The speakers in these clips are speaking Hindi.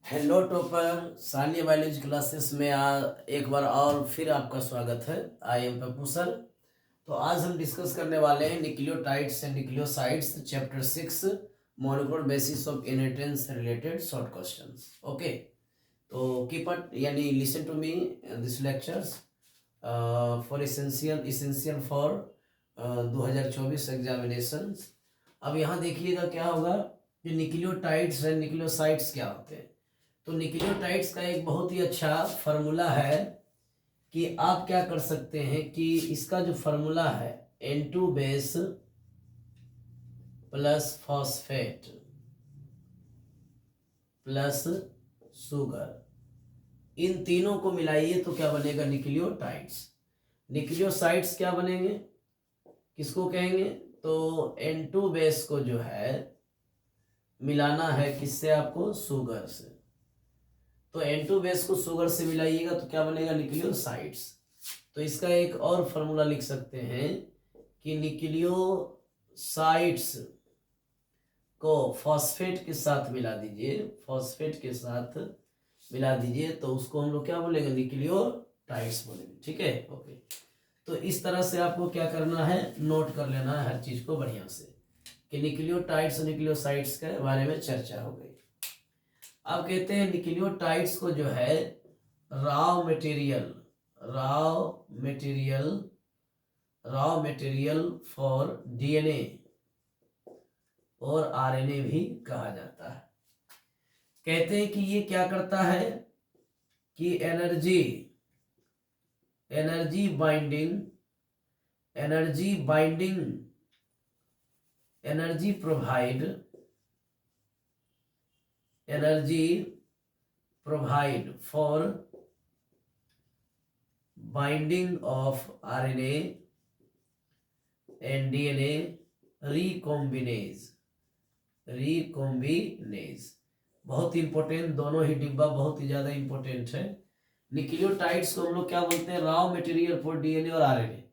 Hello topper Saniya biology classes में एक बार और फिर आपका स्वागत है। I am Pappu sir. तो आज हम डिस्कस करने वाले हैं nucleotides and nucleosides chapter 6 molecular basis of inheritance related short questions. Okay, तो कीप इट यानी listen to me this lectures for essential for 2024 examinations. अब यहाँ देखिएगा क्या होगा कि न्यूक्लियोटाइड्स एंड न्यूक्लियोसाइड्स क्या होते हैं। तो न्यूक्लियोटाइड्स का एक बहुत ही अच्छा फार्मूला है कि आप क्या कर सकते हैं कि इसका जो फार्मूला है N2 base plus phosphate plus sugar, इन तीनों को मिलाइए तो क्या बनेगा न्यूक्लियोटाइड्स। न्यूक्लियोसाइड्स क्या बनेंगे, किसको कहेंगे, तो N2 बेस को जो है मिलाना है किससे, आपको शुगर से। तो N2 बेस को शुगर से मिलाइएगा तो क्या बनेगा न्यूक्लियोसाइड्स। तो इसका एक और फॉर्मूला लिख सकते हैं कि न्यूक्लियोसाइड्स को फॉस्फेट के साथ मिला दीजिए, फॉस्फेट के साथ मिला दीजिए तो उसको हम लोग क्या बोलेंगे न्यूक्लियोटाइड्स बोलेंगे। ठीक है, ओके। तो इस तरह से आपको क्या करना है, नोट कर लेना है हर चीज को बढ़िया से कि न्यूक्लियोटाइड्स और न्यूक्लियोसाइड्स के बारे में चर्चा हो गई। अब कहते हैं न्यूक्लियोटाइड्स को जो है रॉ मटेरियल फॉर डीएनए और आरएनए भी कहा जाता है। कहते हैं कि ये क्या करता है कि energy provide for binding of RNA and DNA recombinase. बहुत इंपॉर्टेंट, दोनों ही डिब्बा बहुत ही ज्यादा इंपॉर्टेंट है। न्यूक्लियोटाइड्स को हम लोग क्या बोलते हैं, रॉ मटेरियल फॉर डीएनए और आरएनए।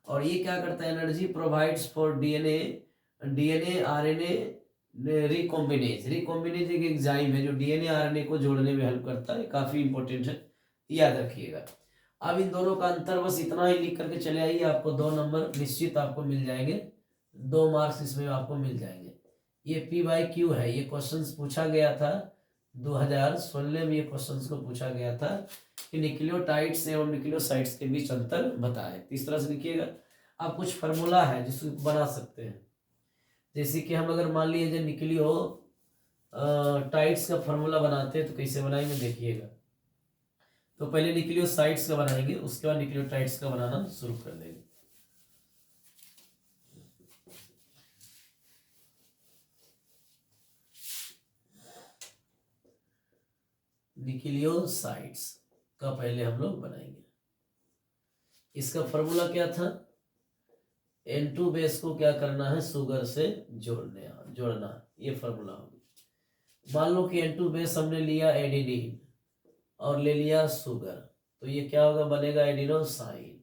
और ये क्या करता है, energy provides for DNA RNA recombinase एक एंजाइम है जो डीएनए आरएनए को जोड़ने में हेल्प करता है। काफी इंपॉर्टेंट है, याद रखिएगा। अब इन दोनों का अंतर बस इतना ही लिख करके चले आइए, आपको 2 नंबर निश्चित आपको मिल जाएंगे, 2 मार्क्स इसमें आपको मिल जाएंगे। ये P/Q है, ये क्वेश्चंस पूछा गया था 2016 में, ये क्वेश्चंस को पूछा गया था कि न्यूक्लियोटाइड्स एवं न्यूक्लियोसाइड्स के बीच अंतर बताएं। इस तरह से लिखिएगा। अब कुछ फार्मूला है जिसको बना सकते हैं, जैसे कि हम अगर मान लीजिए न्यूक्लियो टाइड्स का फार्मूला बनाते हैं तो कैसे बनाएंगे देखिएगा। तो पहले न्यूक्लियोसाइड्स का बनाएंगे, उसके बाद न्यूक्लियोटाइड्स का बनाना शुरू कर देंगे। न्यूक्लियोसाइड्स का पहले हम लोग बनाएंगे। इसका फार्मूला क्या था, N2 बेस को क्या करना है, शुगर से जोड़ना, ये फार्मूला होगा। मान लो कि N2 बेस हमने लिया एडिनिन और ले लिया शुगर, तो ये क्या होगा, बनेगा एडिनोसाइन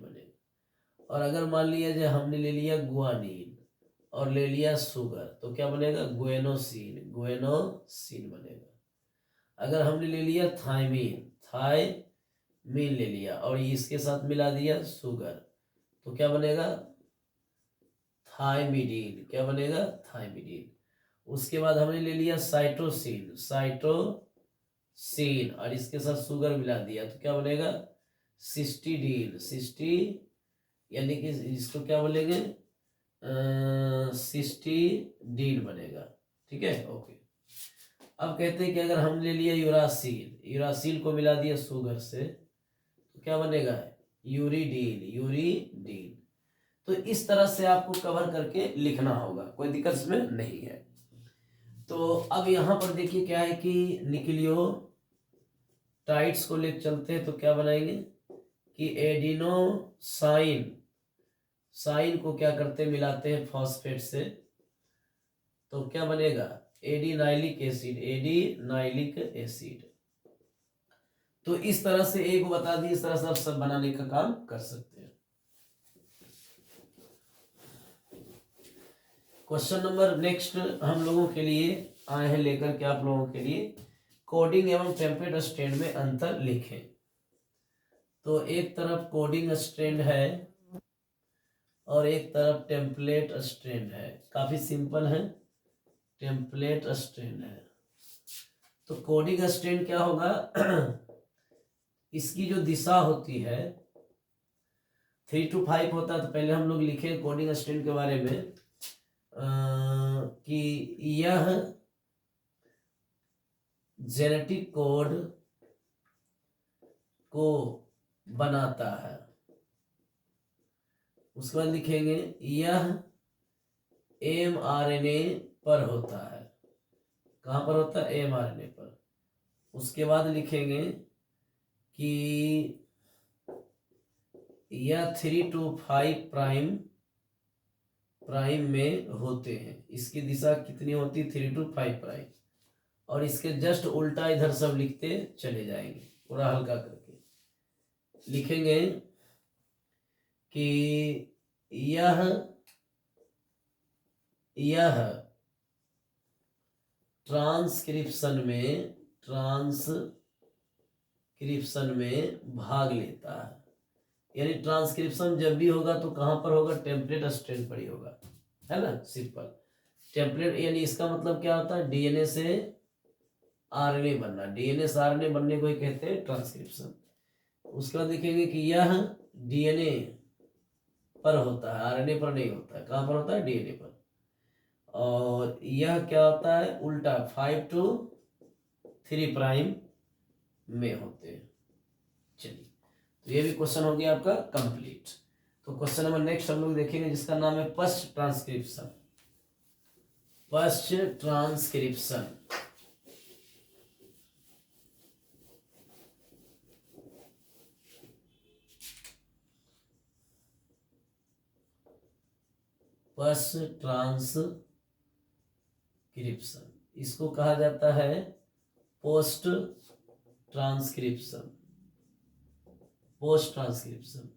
बनेगा। और अगर मान लिया जाए हमने ले लिया गुआनिन और ले लिया शुगर, तो क्या बनेगा, गुएनोसिन बनेगा। अगर हमने ले लिया थायमीन ले लिया और इसके साथ मिला दिया शुगर, तो क्या बनेगा, थायमिडीन। उसके बाद हमने ले लिया साइटोसिन और इसके साथ शुगर मिला दिया, तो क्या बनेगा, सिस्टीडीन यानी कि इसको क्या बोलेंगे, सिस्टीडीन बनेगा। ठीक है, ओके। अब कहते हैं कि अगर हम ले लिया यूरासिल को मिला दिया शुगर से, तो क्या बनेगा, यूरिडीन। तो इस तरह से आपको कवर करके लिखना होगा, कोई दिक्कत इसमें नहीं है। तो अब यहाँ पर देखिए क्या है कि न्यूक्लियोटाइड्स को लेकर चलते हैं, तो क्या बनाएंगे कि साइन को क्या करते हैं, मिलाते हैं फॉस्फेट से, तो क्या बनेगा, एडिनाइलिक एसिड। तो इस तरह से एक बता दी, इस तरह से आप सब बनाने का काम कर सकते हैं। क्वेश्चन नंबर नेक्स्ट हम लोगों के लिए आए हैं लेकर के आप लोगों के लिए, कोडिंग एवं टेम्पलेट स्टैंड में अंतर लिखें। तो एक तरफ कोडिंग स्टैंड है और एक तरफ टेम्पलेट स्टैंड है, काफी सिंपल है। टेम्पलेट स्टैंड है तो कोडिंग स्टैंड क्या होगा इसकी जो दिशा होती है 3 to 5 होता है। तो पहले हम लोग लिखे कोडिंग स्टैंड के बारे में कि यह जेनेटिक कोड को बनाता है। उसके बाद लिखेंगे यह mRNA पर होता है। कहाँ पर होता है? mRNA पर। उसके बाद लिखेंगे कि यह 3 to 5 प्राइम में होते हैं। इसकी दिशा कितनी होती है? 3 to 5 प्राइम। और इसके जस्ट उल्टा इधर सब लिखते चले जाएंगे, पूरा हल्का करके लिखेंगे कि यह ट्रांसक्रिप्शन में भाग लेता है। यानी ट्रांसक्रिप्शन जब भी होगा तो कहां पर होगा? टेम्पलेट स्ट्रैंड पर ही होगा, है ना। सिंपल। टेम्पलेट यानी इसका मतलब क्या होता है? डीएनए से आरएनए बनना। डीएनए से आरएनए बनने को ही कहते हैं ट्रांसक्रिप्शन। उसके बाद लिखेंगे कि यह डीएनए पर होता है, आरएनए पर नहीं होता है। कहां पर होता है? डीएनए पर। और यह क्या होता है? उल्टा 5 to 3 प्राइम में होते हैं। चलिए, तो ये भी क्वेश्चन हो गया आपका कंप्लीट। तो क्वेश्चन नंबर नेक्स्ट हम लोग देखेंगे जिसका नाम है पश्च ट्रांसक्रिप्शन। पश्च ट्रांसक्रिप्शन पश्च ट्रांसक्रिप्शन इसको कहा जाता है पोस्ट ट्रांसक्रिप्शन। पोस्ट ट्रांसक्रिप्शन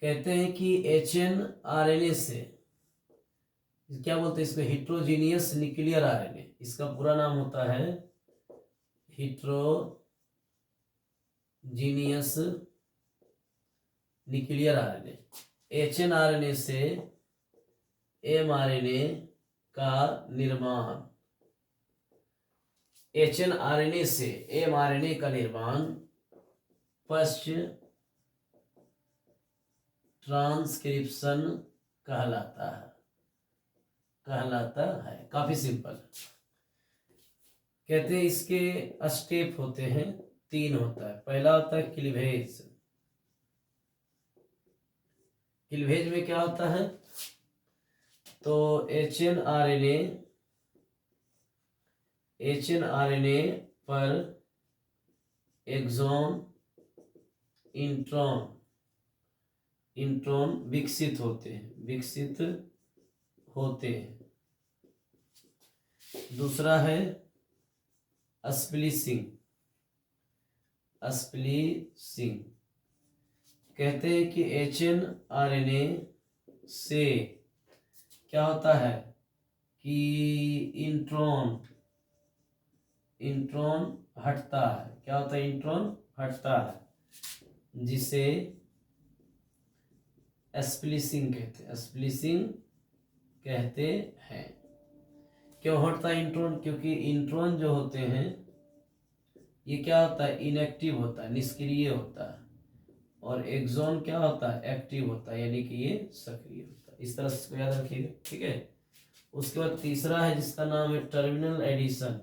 कहते हैं कि HNRNA से क्या बोलते हैं इसको? Heterogeneous nuclear RNA. इसका पूरा नाम होता है हिट्रोजीनियस न्यूक्लियर आरएनए। HNRNA से mRNA का निर्माण। HNRNA से mRNA का निर्माण पश्च ट्रांसक्रिप्शन कहलाता है। काफी सिंपल। कहते हैं इसके स्टेप होते हैं 3 होता है। पहला होता है क्लीवेज। क्लीवेज में क्या होता है? तो HNRNA पर एक्सॉन इंट्रॉन विकसित होते हैं। दूसरा है स्प्लिसिंग। कहते हैं कि HNRNA से क्या होता है कि इंट्रॉन हटता है। क्या होता है? इंट्रॉन हटता है, जिसे स्प्लिसिंग कहते हैं। क्यों हटता है इंट्रॉन? क्योंकि इंट्रॉन जो होते हैं ये क्या होता है? इनएक्टिव होता है, निष्क्रिय होता है। और एक्सॉन क्या होता है? एक्टिव होता है, यानी कि ये सक्रिय होता है। इस तरह से इसको याद रखिएगा, ठीक है। उसके बाद तीसरा है जिसका नाम है टर्मिनल एडिशन।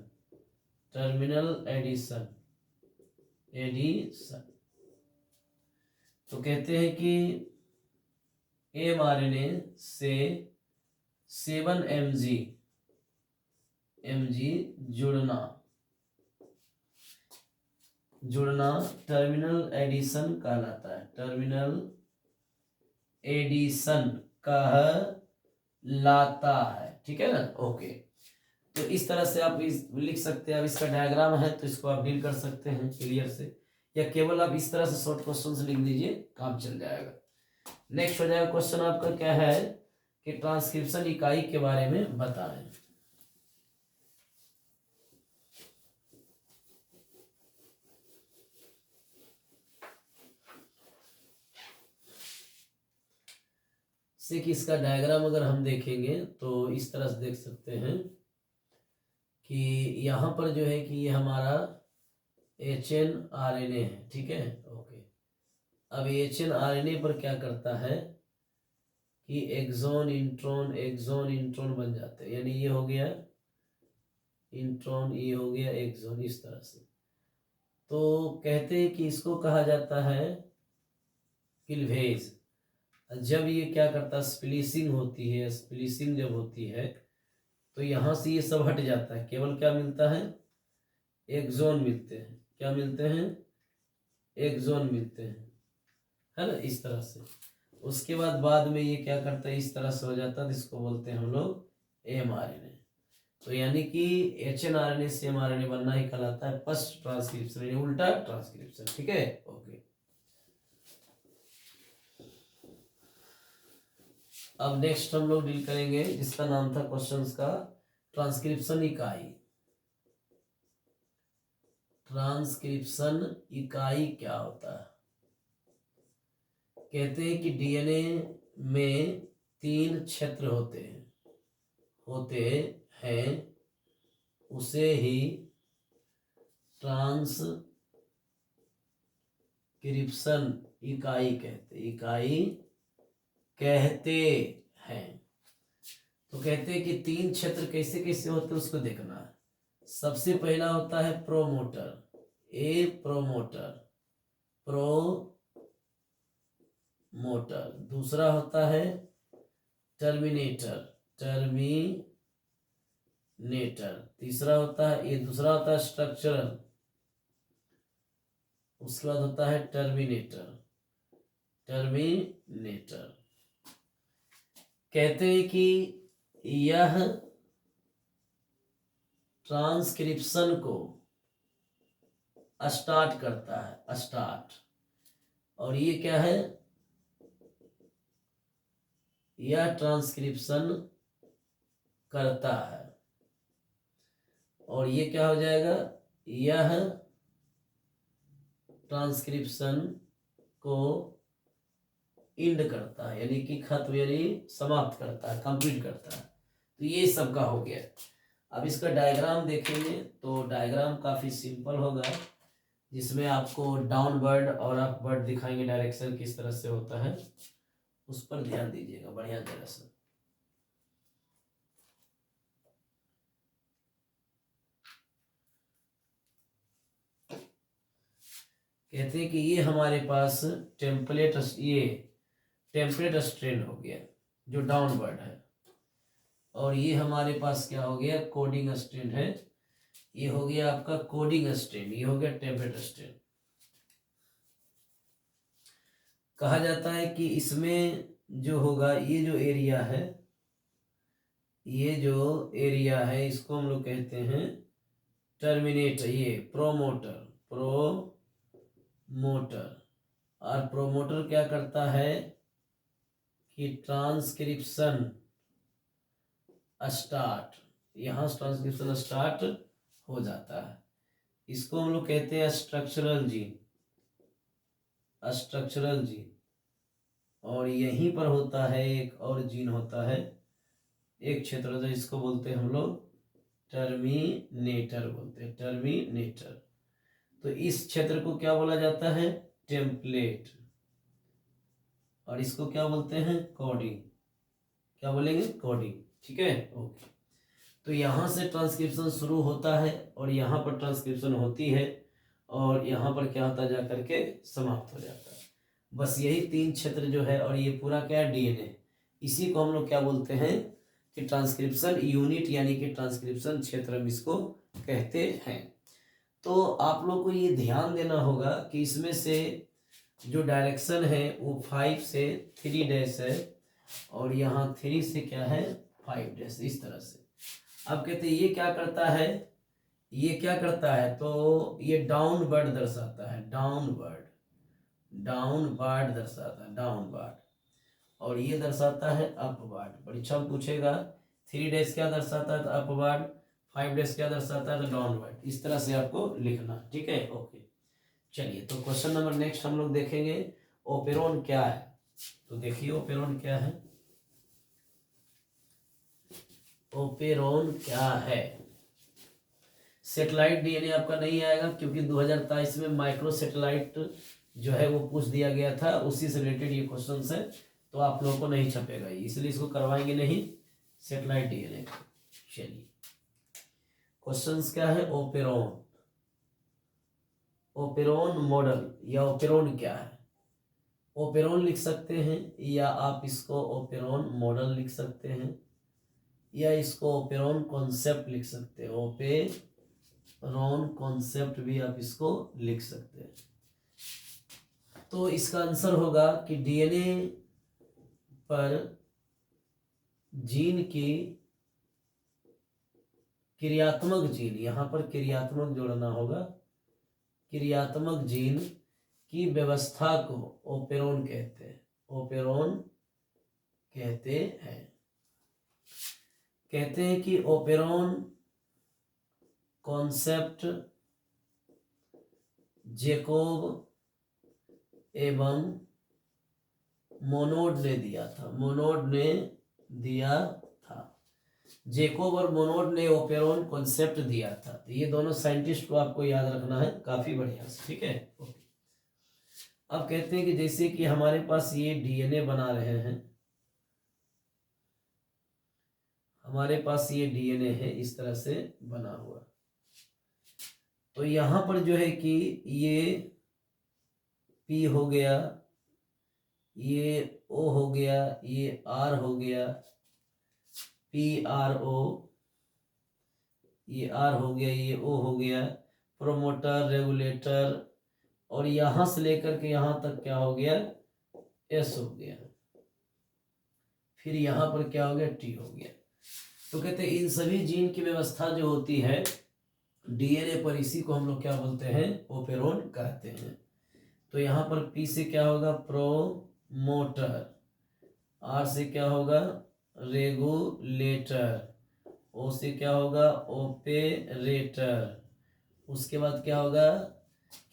तो कहते हैं कि mRNA से 7 mg जुड़ना टर्मिनल एडिशन कहलाता है। टर्मिनल एडिशन कहलाता है, ठीक है ना। ओके, तो इस तरह से आप लिख सकते हैं। अब इसका डायग्राम है तो इसको आप डील कर सकते हैं क्लियर से, या केवल आप इस तरह से शॉर्ट क्वेश्चन लिख दीजिए, काम चल जाएगा। नेक्स्ट हो जाएगा क्वेश्चन आपका क्या है कि ट्रांसक्रिप्शन इकाई के बारे में बताएं। से कि इसका डायग्राम अगर हम देखेंगे तो इस तरह से देख सकते हैं कि यहाँ पर जो है कि ये हमारा HNRNA है, ठीक है, ओके। अब HNRNA पर क्या करता है कि एक्सोन इंट्रॉन बन जाते हैं, यानी ये हो गया इंट्रॉन, ये हो गया एक्सोन, इस तरह से। तो कहते हैं कि इसको कहा जाता है क्लीवेज। जब ये क्या करता है, स्प्लिसिंग होती है, स्प्लिसिंग जब होती है तो यहाँ से ये सब हट जाता है, केवल क्या मिलता है, एक्सोन मिलते हैं। क्या मिलते हैं, एक्सोन मिलते हैं, है ना, इस तरह से। उसके बाद में ये क्या करता है, इस तरह से हो जाता है, तो इसको बोलते हैं हम लोग mRNA। तो यानी कि HNRNA से mRNA बनना ही कहलाता है फर्स्ट ट्रांसक्रिप्शन, यानी उल्टा ट्रांसक्रिप्शन, ठीक है, ओके। अब नेक्स्ट हम लोग डील करेंगे जिसका नाम था क्वेश्चंस का ट्रांसक्रिप्शन इकाई। ट्रांसक्रिप्शन इकाई क्या होता है? कहते हैं कि डीएनए में 3 क्षेत्र होते हैं, उसे ही ट्रांसक्रिप्शन इकाई कहते हैं। तो कहते हैं कि 3 क्षेत्र कैसे कैसे होते हैं उसको देखना है। सबसे पहला होता है प्रोमोटर, प्रोमोटर। दूसरा होता है टर्मिनेटर। तीसरा होता है, ये दूसरा होता है स्ट्रक्चरल। उसके बाद होता है टर्मिनेटर। कहते हैं कि यह ट्रांसक्रिप्शन को स्टार्ट करता है, और ये क्या है, यह ट्रांसक्रिप्शन करता है, और ये क्या हो जाएगा, यह ट्रांसक्रिप्शन को इंड करता है, यानी कि खत्म, यानी समाप्त करता है, कंप्लीट करता है। तो ये सबका हो गया। अब इसका डायग्राम देखेंगे तो डायग्राम काफी सिंपल होगा, जिसमें आपको डाउनवर्ड और अपवर्ड दिखाएंगे, डायरेक्शन किस तरह से होता है उस पर ध्यान दीजिएगा बढ़िया तरह से। कहते हैं कि ये हमारे पास टेम्पलेट स्ट्रेन हो गया जो डाउनवर्ड है, और ये हमारे पास क्या हो गया, कोडिंग स्ट्रेन है। ये हो गया आपका कोडिंग स्ट्रेन, ये हो गया टेम्पलेट स्ट्रेन। कहा जाता है कि इसमें जो होगा, ये जो एरिया है इसको हम लोग कहते हैं टर्मिनेटर, ये प्रोमोटर। और प्रोमोटर क्या करता है कि ट्रांसक्रिप्शन स्टार्ट, यहाँ ट्रांसक्रिप्शन स्टार्ट हो जाता है। इसको हम लोग कहते हैं स्ट्रक्चरल जीन। और यहीं पर होता है एक और जीन होता है, एक क्षेत्र होता है, इसको बोलते हैं हम लोग टर्मिनेटर तो इस क्षेत्र को क्या बोला जाता है, टेम्पलेट, और इसको क्या बोलते हैं, कोडिंग। क्या बोलेंगे, कोडिंग, ठीक है, ओके। तो यहाँ से ट्रांसक्रिप्शन शुरू होता है और यहाँ पर ट्रांसक्रिप्शन होती है, और यहाँ पर क्या होता है, जा करके समाप्त हो जाता है। बस यही 3 क्षेत्र जो है, और ये पूरा क्या है, डीएनए। इसी को हम लोग क्या बोलते हैं कि ट्रांसक्रिप्शन यूनिट, यानी कि ट्रांसक्रिप्शन क्षेत्र हम इसको कहते हैं। तो आप लोग को ये ध्यान देना होगा कि इसमें से जो डायरेक्शन है वो 5 से 3 डैश है, और यहाँ 3 से क्या है, 5 डैश, इस तरह से। अब कहते हैं ये क्या करता है, तो ये डाउनवर्ड दर्शाता है, डाउनवर्ड, और ये दर्शाता है अपवर्ड। परीक्षा में पूछेगा 3 डैश क्या दर्शाता है, तो अपवर्ड, 5 डैश क्या दर्शाता है, तो डाउनवर्ड। इस तरह से आपको लिखना, ठीक है, ओके। चलिए, तो क्वेश्चन नंबर नेक्स्ट हम लोग देखेंगे, ओपेरॉन क्या है। तो देखिए ओपेरॉन क्या है। ओपेरॉन क्या है? सेटेलाइट डीएनए आपका नहीं आएगा क्योंकि 2023 में माइक्रो सेटेलाइट जो है वो पूछ दिया गया था, उसी से रिलेटेड ये क्वेश्चंस है, तो आप लोगों को नहीं छपेगा, इसलिए इसको करवाएंगे नहीं सेटेलाइट डीएनए। चलिए क्वेश्चंस क्या है? ओपेरॉन, ओपेरॉन मॉडल या ओपेरॉन क्या है? ओपेरॉन लिख सकते हैं या आप इसको ओपेरॉन मॉडल लिख सकते हैं या इसको ओपेरॉन कॉन्सेप्ट लिख सकते हैं। ओपेरॉन कॉन्सेप्ट भी आप इसको लिख सकते हैं। तो इसका आंसर होगा कि डीएनए पर जीन की क्रियात्मक जीन, यहां पर क्रियात्मक जोड़ना होगा, क्रियात्मक जीन की व्यवस्था को ओपेरॉन कहते हैं, ओपेरॉन कहते हैं। कहते हैं कि ओपेरॉन कॉन्सेप्ट जैकोब एवं मोनोड ने दिया था, मोनोड ने दिया था। जैकोब और मोनोड ने ओपेरॉन कॉन्सेप्ट दिया था। तो ये दोनों साइंटिस्ट को आपको याद रखना है काफी बढ़िया से, ठीक है। अब कहते हैं कि जैसे कि हमारे पास ये डीएनए बना रहे हैं, हमारे पास ये डीएनए है इस तरह से बना हुआ, तो यहां पर जो है कि ये पी हो गया, ये ओ हो गया, ये आर हो गया, पी आर ओ, ये आर हो गया, ये ओ हो गया, प्रोमोटर, रेगुलेटर, और यहां से लेकर के यहां तक क्या हो गया? एस हो गया, फिर यहां पर क्या हो गया? टी हो गया। तो कहते हैं इन सभी जीन की व्यवस्था जो होती है डीएनए पर, इसी को हम लोग क्या बोलते हैं? ओपेरॉन कहते हैं। तो यहाँ पर पी से क्या होगा? प्रोमोटर, आर से क्या होगा? रेगुलेटर, ओ से क्या होगा? ओपेरेटर। उसके बाद क्या होगा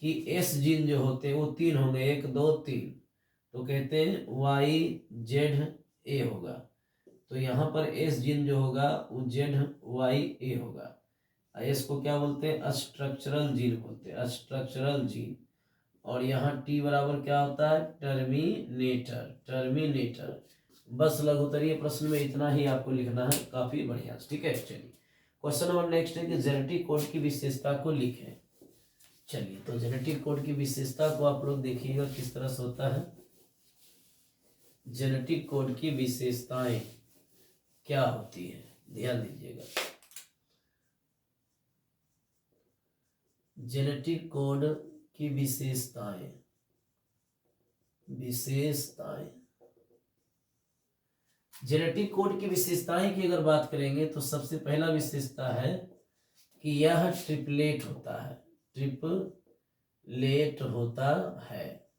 कि एस जीन जो होते हैं वो 3 होंगे, 1 2 3, तो कहते हैं वाई जेड ए होगा। तो यहाँ पर एस जीन जो होगा वो जेड वाई ए होगा। एस को क्या बोलते हैं? स्ट्रक्चरल जीन बोलते हैं, स्ट्रक्चरल जीन। और यहाँ टी बराबर क्या होता है? Terminator, terminator. बस लघुत्तरीय प्रश्न में इतना ही आपको लिखना है, काफी बढ़िया, ठीक है। चलिए क्वेश्चन नंबर नेक्स्ट है कि जेनेटिक कोड की विशेषता को लिखें। चलिए तो जेनेटिक कोड की विशेषता को आप लोग देखिएगा किस तरह से होता है। जेनेटिक कोड की विशेषताएं क्या होती है, ध्यान दीजिएगा। जेनेटिक कोड की विशेषताएं, विशेषताएं, जेनेटिक कोड की विशेषताएं की अगर बात करेंगे तो सबसे पहला विशेषता है कि यह ट्रिपलेट होता है, ट्रिपलेट होता है।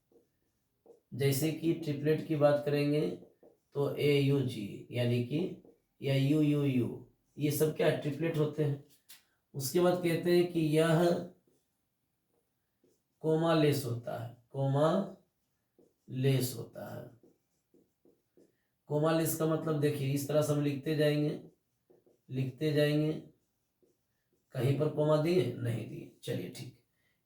जैसे कि ट्रिपलेट की बात करेंगे तो ए यू जी यानी कि या यू यू यू, ये सब क्या ट्रिपलेट होते हैं। उसके बाद कहते हैं कि यह कोमालेस होता है, कोमालेस होता है। कोमालेस का मतलब देखिए इस तरह से हम लिखते जाएंगे, लिखते जाएंगे, कहीं पर कोमा दिए? नहीं दिए। चलिए ठीक,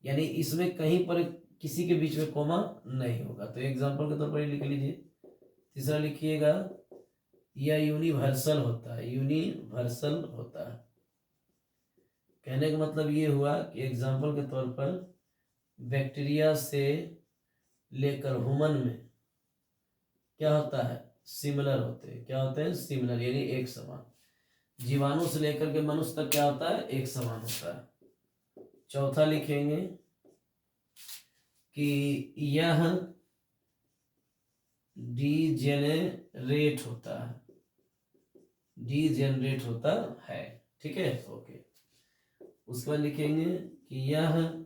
यानी इसमें कहीं पर किसी के बीच में कोमा नहीं होगा। तो एग्जांपल के तौर पर लिख लीजिए। तीसरा लिखिएगा यह यूनिवर्सल होता है, यूनिवर्सल होता है। कहने का मतलब ये हुआ कि एग्जांपल के तौर पर बैक्टीरिया से लेकर ह्यूमन में क्या होता है? सिमिलर होते हैं। क्या होते हैं? सिमिलर, यानी एक समान। जीवाणु से लेकर के मनुष्य तक क्या होता है? एक समान होता है। चौथा लिखेंगे कि यह डीजेनरेट होता है, डीजेनरेट होता है, ठीक है। ओके, उसके बाद लिखेंगे कि यह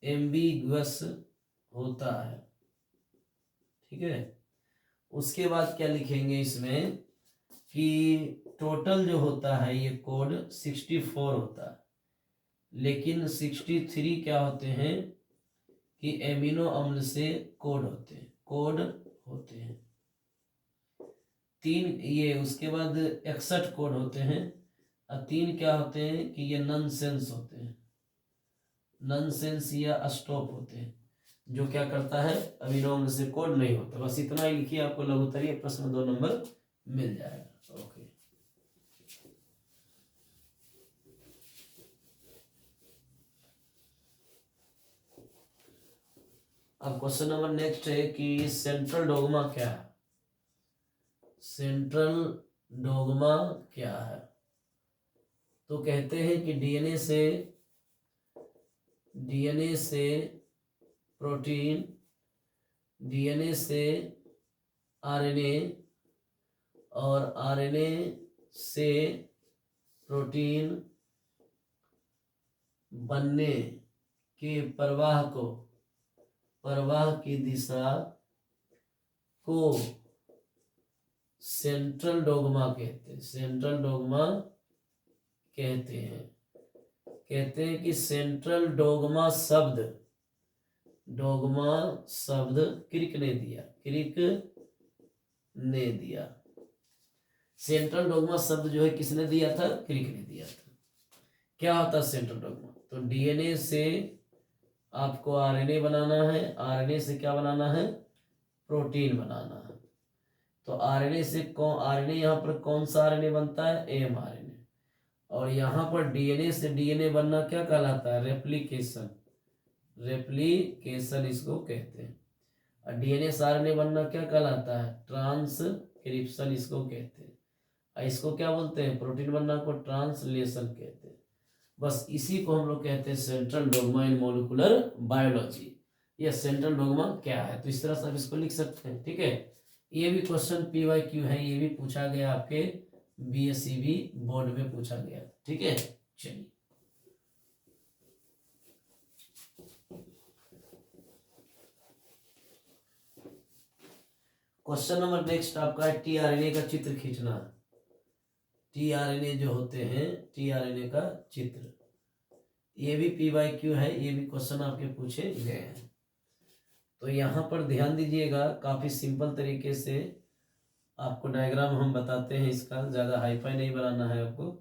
एम्बिगुअस होता है, ठीक है। उसके बाद क्या लिखेंगे इसमें कि टोटल जो होता है ये कोड 64 होता है, लेकिन 63 क्या होते हैं कि एमिनो अम्ल से कोड होते हैं, कोड होते हैं। 3 ये उसके बाद 61 कोड होते हैं और 3 क्या होते हैं कि ये नॉनसेंस होते हैं, नॉनसेंस या स्टॉप होते हैं, जो क्या करता है अमीनो अम्ल से कोड नहीं होता। बस इतना ही लिखिए, आपको लघुत्तरीय प्रश्न में 2 नंबर मिल जाएगा। ओके, अब क्वेश्चन नंबर नेक्स्ट है कि सेंट्रल डोगमा क्या है। सेंट्रल डोगमा क्या है? तो कहते हैं कि डीएनए से प्रोटीन, डीएनए से आरएनए और आरएनए से प्रोटीन बनने के प्रवाह की दिशा को सेंट्रल डोगमा कहते हैं। सेंट्रल डोगमा कहते हैं कि सेंट्रल डोगमा शब्द क्रिक ने दिया। सेंट्रल डोगमा शब्द जो है किसने दिया था? क्रिक ने दिया था। क्या होता है सेंट्रल डोगमा? तो डीएनए से आपको आरएनए बनाना है, आरएनए से क्या बनाना है? प्रोटीन बनाना है। तो आरएनए से आरएनए यहाँ पर कौन सा आरएनए बनता है? एमआरएनए। और यहाँ पर डीएनए से डीएनए बनना क्या कहलाता है? रेप्लिकेशन इसको कहते हैं। और डीएनए से आरएनए बनना क्या कहलाता है? ट्रांसक्रिप्शन इसको कहते हैं। और इसको क्या बोलते हैं? प्रोटीन बनना को ट्रांसलेशन कहते हैं। बस इसी को हम लोग कहते हैं सेंट्रल डोगमा इन मॉलिक्यूलर बायोलॉजी। यह सेंट्रल डोगमा क्या है? तो इस तरह से आप इसको लिख सकते हैं। ठीक है, ये भी क्वेश्चन PYQ है, ये भी पूछा गया आपके BSCB बोर्ड में पूछा गया। ठीक है, चलिए क्वेश्चन नंबर नेक्स्ट आपका है टीआरएनए का चित्र खींचना। टीआरएनए जो होते हैं, टीआरएनए का चित्र, ये भी PYQ है, ये भी क्वेश्चन आपके पूछे गए हैं। तो यहाँ पर ध्यान दीजिएगा, काफी सिंपल तरीके से आपको डायग्राम हम बताते हैं इसका, ज़्यादा हाईफाई नहीं बनाना है आपको।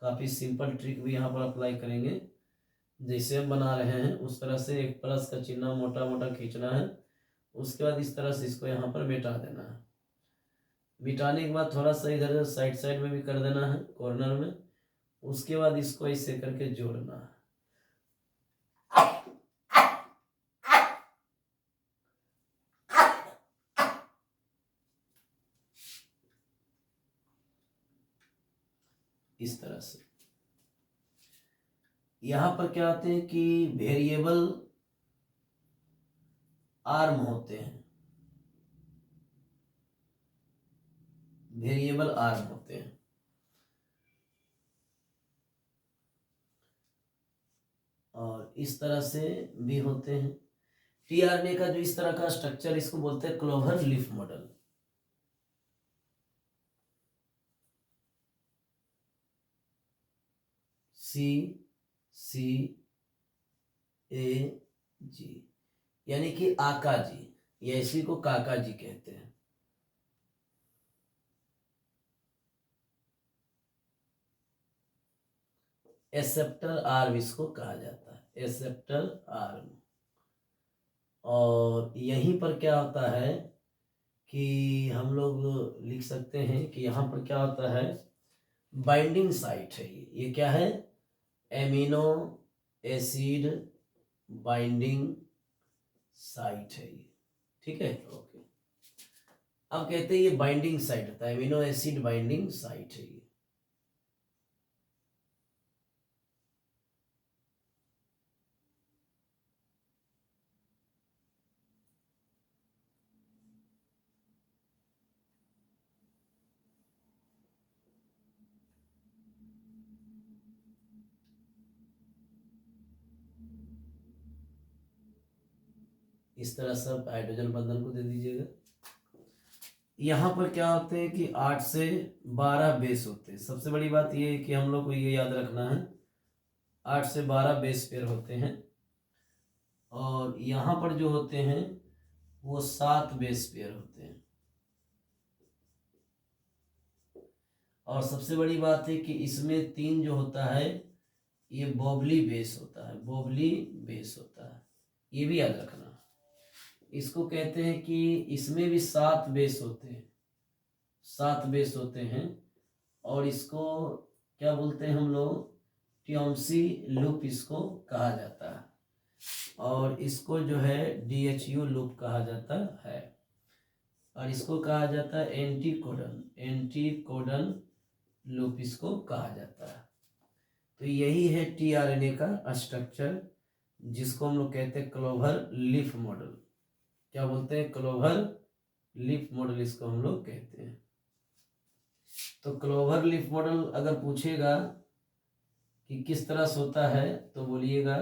काफ़ी सिंपल ट्रिक भी यहाँ पर अप्लाई करेंगे। जैसे हम बना रहे हैं उस तरह से एक प्लस का चिन्ह मोटा मोटा खींचना है। उसके बाद इस तरह से इसको यहाँ पर मिटा देना है। मिटाने के बाद थोड़ा सा इधर साइड में भी कर देना है, कॉर्नर में। उसके बाद इसको ऐसे करके जोड़ना है। इस तरह से यहाँ पर क्या आते हैं कि वेरिएबल आर्म होते हैं, वेरिएबल आर्म होते हैं। और इस तरह से भी होते हैं। टीआरएनए का जो इस तरह का स्ट्रक्चर, इसको बोलते हैं क्लोवर लीफ मॉडल। CCAG यानी कि आकाजी, या इसी को काकाजी कहते हैं। एसेप्टर आर्म इसको कहा जाता है, एसेप्टर आर्म। और यहीं पर क्या होता है कि हम लोग लिख सकते हैं कि यहाँ पर क्या होता है, बाइंडिंग साइट है। ये क्या है? एमिनो एसिड बाइंडिंग साइट है ये। ठीक है, ओके। अब कहते हैं ये बाइंडिंग साइट होता है, एमिनो एसिड बाइंडिंग साइट है ये। इस तरह सब हाइड्रोजन बंधन को दे दीजिएगा। यहाँ पर क्या होते हैं कि 8 से 12 बेस होते हैं। सबसे बड़ी बात ये है कि हम लोग को ये याद रखना है, 8 से 12 बेस पेयर होते हैं। और यहाँ पर जो होते हैं वो 7 बेस पेयर होते हैं। और सबसे बड़ी बात है कि इसमें 3 जो होता है ये बॉबली बेस होता है, बॉबली बेस होता है, ये भी याद रखना। इसको कहते हैं कि इसमें भी 7 बेस होते हैं, 7 बेस होते हैं, और इसको क्या बोलते हैं हम लोग, ट्योम्सी लूप इसको कहा जाता है, और इसको जो है DHU लूप कहा जाता है, और इसको कहा जाता है एंटीकोडन लूप इसको कहा जाता है। तो यही है tRNA का स्ट्रक्चर, जिसको हम लोग कहते हैं क्लोवर लीफ मॉडल। क्या बोलते हैं, क्लोवर लीफ मॉडल इसको हम लोग कहते हैं। तो क्लोवर लीफ मॉडल अगर पूछेगा कि किस तरह से होता है, तो बोलिएगा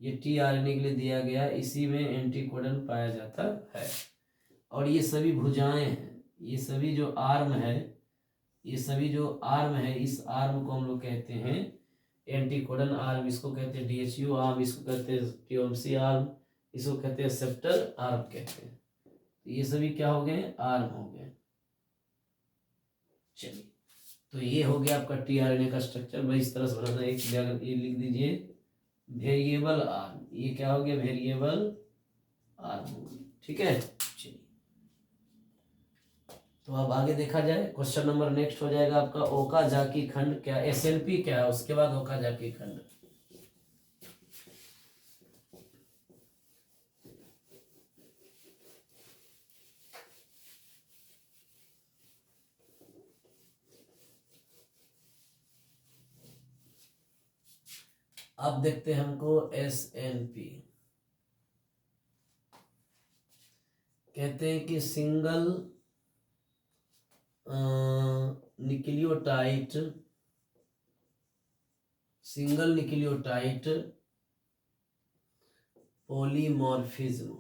ये tRNA के लिए दिया गया, इसी में एंटीकोडन पाया जाता है, और ये सभी भुजाएं हैं, ये सभी जो आर्म है, ये सभी जो आर्म है, इस आर्म को हम लोग कहते हैं एंटीकोडन आर्म, इसको कहते हैं DHU आर्म, इसको कहते हैं ट्योम्सी आर्म, इसको कहते हैं सेप्टर आर्म कहते हैं। तो ये सभी क्या हो गए, आर्म हो गए। चलिए, तो ये हो गया आपका tRNA का स्ट्रक्चर। भाई इस तरह से बनाना, एक जगह ये लिख दीजिए वेरिएबल आर्म, ये क्या हो गया, वेरिएबल आर्म हो गया, ठीक है। चलिए, तो अब आगे देखा जाए, क्वेश्चन नंबर नेक्स्ट हो जाएगा आपका ओकाजाकी खंड क्या, SNP क्या है, उसके बाद ओकाजाकी खंड। अब देखते हैं हमको SNP, कहते हैं कि सिंगल न्यूक्लियोटाइड पॉलीमॉर्फिज्म,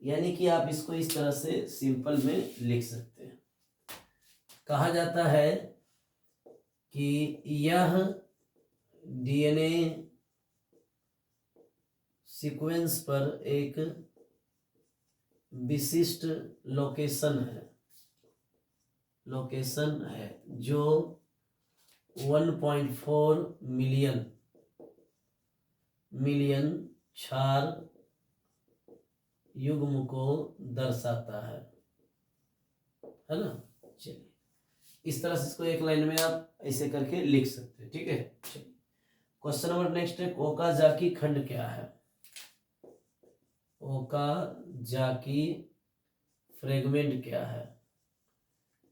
यानी कि आप इसको इस तरह से सिंपल में लिख सकते हैं। कहा जाता है कि यह DNA सीक्वेंस पर एक विशिष्ट लोकेशन है जो 1.4 मिलियन क्षार युग्म को दर्शाता है ना। चलिए, इस तरह से इसको एक लाइन में आप ऐसे करके लिख सकते हैं, ठीक है। चलिए, क्वेश्चन नंबर नेक्स्ट है, ओकाजाकी खंड क्या है, ओकाजाकी फ्रेगमेंट क्या है।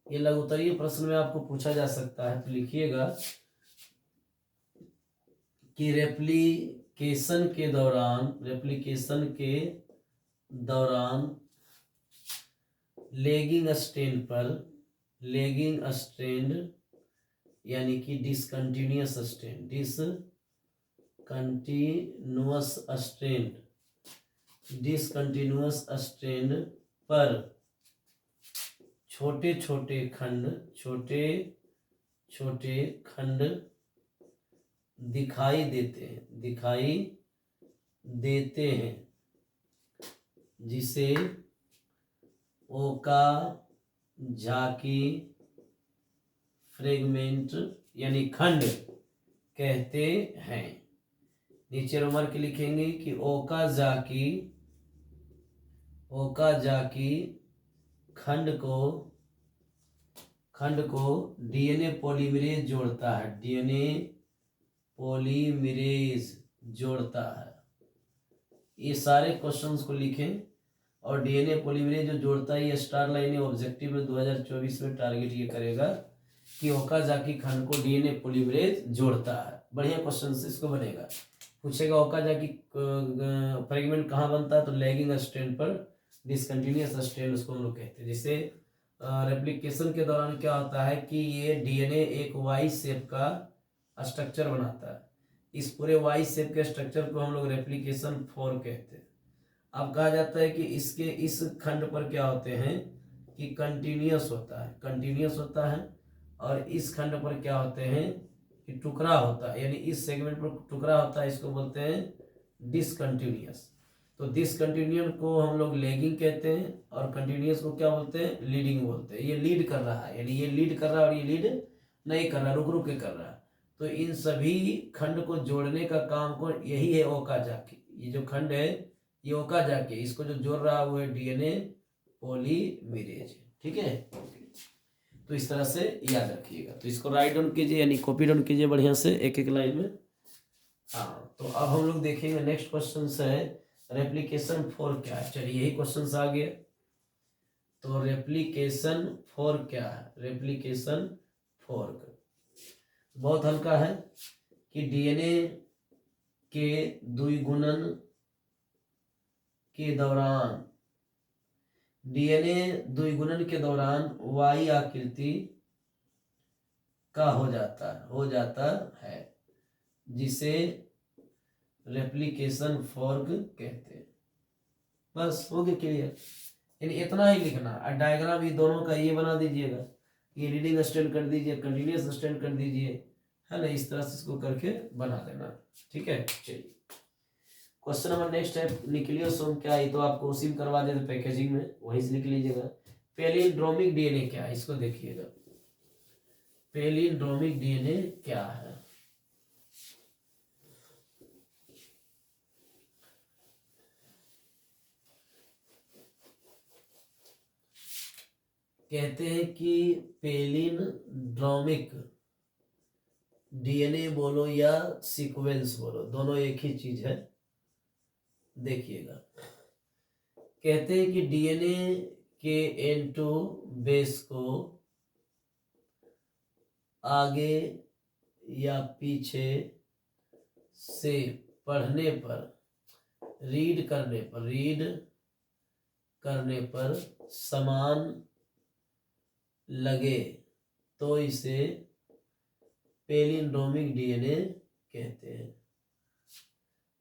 ये लघुत्तरीय प्रश्न में आपको पूछा जा सकता है, तो लिखिएगा कि रेप्लिकेशन के दौरान लेगिंग स्ट्रैंड यानी कि डिसकंटिन्यूअस स्ट्रैंड पर छोटे खंड दिखाई देते हैं जिसे ओकाजाकी फ्रेगमेंट यानी खंड कहते हैं। नीचे रोमर के लिखेंगे कि ओकाजाकी खंड को DNA पॉलीमरेज जोड़ता है। ये सारे क्वेश्चंस को लिखें, और DNA पॉलीमरेज जो जोड़ता है, ये स्टार लाइन ऑब्जेक्टिव में 2024 में टारगेट ये करेगा कि ओकाजाकी खंड को DNA पॉलीमरेज जोड़ता है। बढ़िया क्वेश्चन से इसको बनेगा, पूछेगा ओकाजाकी फ्रेगमेंट कहाँ बनता है, तो लैगिंग स्ट्रैंड पर डिसकंटिन्यूअस स्ट्रैंड उसको हम लोग कहते हैं। जैसे रेप्लिकेशन के दौरान क्या होता है कि ये DNA एक वाई शेप का स्ट्रक्चर बनाता है, इस पूरे वाई शेप के स्ट्रक्चर को हम लोग रेप्लिकेशन फॉर्म कहते हैं। अब कहा जाता है कि इस खंड पर क्या होते हैं कि कंटिन्यूअस होता है, और इस खंड पर क्या होते हैं कि टुकड़ा होता है, यानी इस सेगमेंट पर टुकड़ा होता है, इसको बोलते हैं डिसकंटिन्यूअस। तो दिस कंटिन्यूअन को हम लोग लैगिंग कहते हैं और कंटिन्यूअस को क्या बोलते हैं, लीडिंग बोलते हैं। ये लीड कर रहा है, यानी ये लीड कर रहा है और ये लीड नहीं कर रहा, रुक रुक के कर रहा है। तो इन सभी खंड को जोड़ने का काम को यही है ओकाजाकी। ये जो खंड है ये ओकाजाकी, इसको जो जोड़ रहा है वो है डीएनए पॉलीमरेज। ठीक है, तो इस तरह से याद रखिएगा। तो इसको राइट डाउन कीजिए, यानी कॉपी डाउन कीजिए बढ़िया से एक एक लाइन में। हाँ, तो अब हम लोग देखेंगे नेक्स्ट क्वेश्चन है रेप्लिकेशन फॉर क्या है। चलिए यही क्वेश्चन आ गया। तो रेप्लिकेशन फॉर क्या है, रेप्लिकेशन फॉर बहुत हल्का है कि डीएनए के द्विगुणन के दौरान, डीएनए द्विगुणन के दौरान वाई आकृति का हो जाता है जिसे रेप्लिकेशन फॉर्क कहते हैं। बस हो गया क्लियर, यानी इतना ही लिखना। और डायग्राम ये दोनों का ये बना दीजिएगा, ये लीडिंग स्टैंड कर दीजिए, कंटिन्यूअस स्टैंड कर दीजिए, है ना, इस तरह से इसको करके बना देना। ठीक है, चलिए क्वेश्चन नंबर नेक्स्ट है न्यूक्लियोसोम क्या है। तो आपको उसी में करवा देते पैकेजिंग में, वहीं से लिख लीजिएगा। पैलिंड्रोमिक डीएनए क्या है, इसको देखिएगा। पैलिंड्रोमिक डीएनए क्या है, कहते हैं कि पैलिंड्रोमिक डीएनए बोलो या सीक्वेंस बोलो, दोनों एक ही चीज है। देखिएगा, कहते हैं कि डीएनए के N2 बेस को आगे या पीछे से पढ़ने पर, रीड करने पर समान लगे तो इसे पैलिंड्रोमिक डीएनए कहते हैं।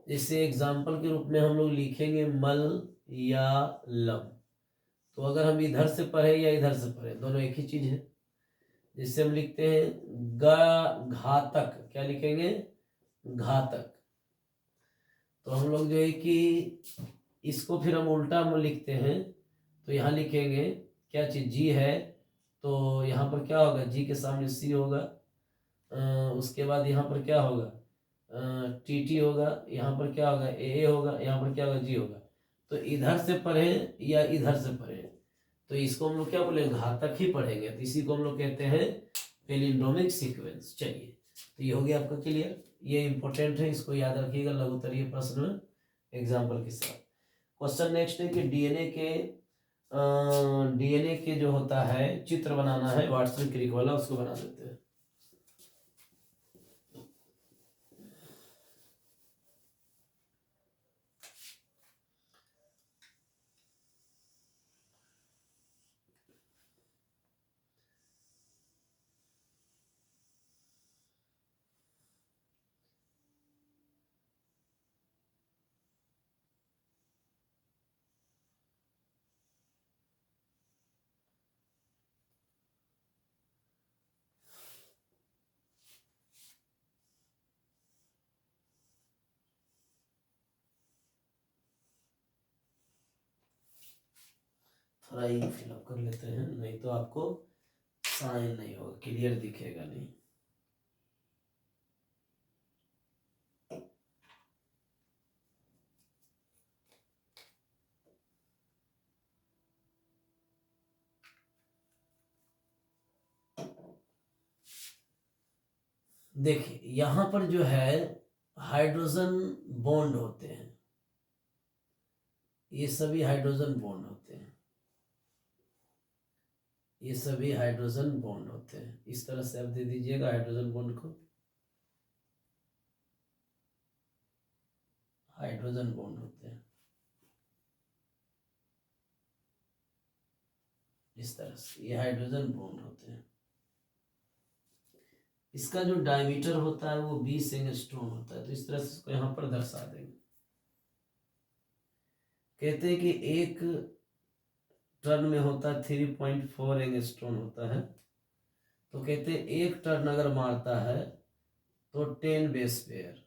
जैसे एग्जाम्पल के रूप में हम लोग लिखेंगे मल या लम, तो अगर हम इधर से पढ़े या इधर से पढ़े दोनों एक ही चीज है। जिससे हम लिखते हैं घातक, क्या लिखेंगे, घातक। तो हम लोग जो है कि इसको फिर हम उल्टा में लिखते हैं, तो यहाँ लिखेंगे क्या चीज, जी है, तो यहाँ पर क्या होगा, जी के सामने सी होगा, उसके बाद यहाँ पर क्या होगा, टी होगा, यहाँ पर क्या होगा, ए होगा, यहाँ पर क्या होगा, जी होगा। तो इधर से पढ़े या इधर से पढ़े तो इसको हम लोग क्या बोलेंगे, घातक ही पढ़ेंगे। तो इसी को हम लोग कहते हैं पैलिंड्रोमिक सीक्वेंस। चलिए, तो ये हो गया आपका क्लियर, ये इंपॉर्टेंट है, इसको याद रखिएगा लघुत्तरीय प्रश्न में एग्जाम्पल के साथ। क्वेश्चन नेक्स्ट है कि डीएनए के जो होता है चित्र बनाना है, वाटसन क्रिक वाला, उसको बना देते हैं। थोड़ा ये फिलअप कर लेते हैं, नहीं तो आपको साइन नहीं होगा, क्लियर दिखेगा नहीं। देखिए यहाँ पर जो है हाइड्रोजन बॉन्ड होते हैं, ये सभी हाइड्रोजन बॉन्ड होते हैं, ये सभी हाइड्रोजन बॉन्ड होते हैं। इस तरह से आप दे दीजिएगा हाइड्रोजन बॉन्ड को, हाइड्रोजन बॉन्ड होते हैं इस तरह से, ये हाइड्रोजन बॉन्ड होते हैं। इसका जो डायमीटर होता है वो 20 एंगस्ट्रॉम होता है। तो इस तरह से इसको यहाँ पर दर्शा देंगे। कहते हैं कि एक टर्न में होता है 3.4 एंगस्ट्रॉम होता है। तो कहते हैं एक टर्न अगर मारता है तो 10 बेस पेयर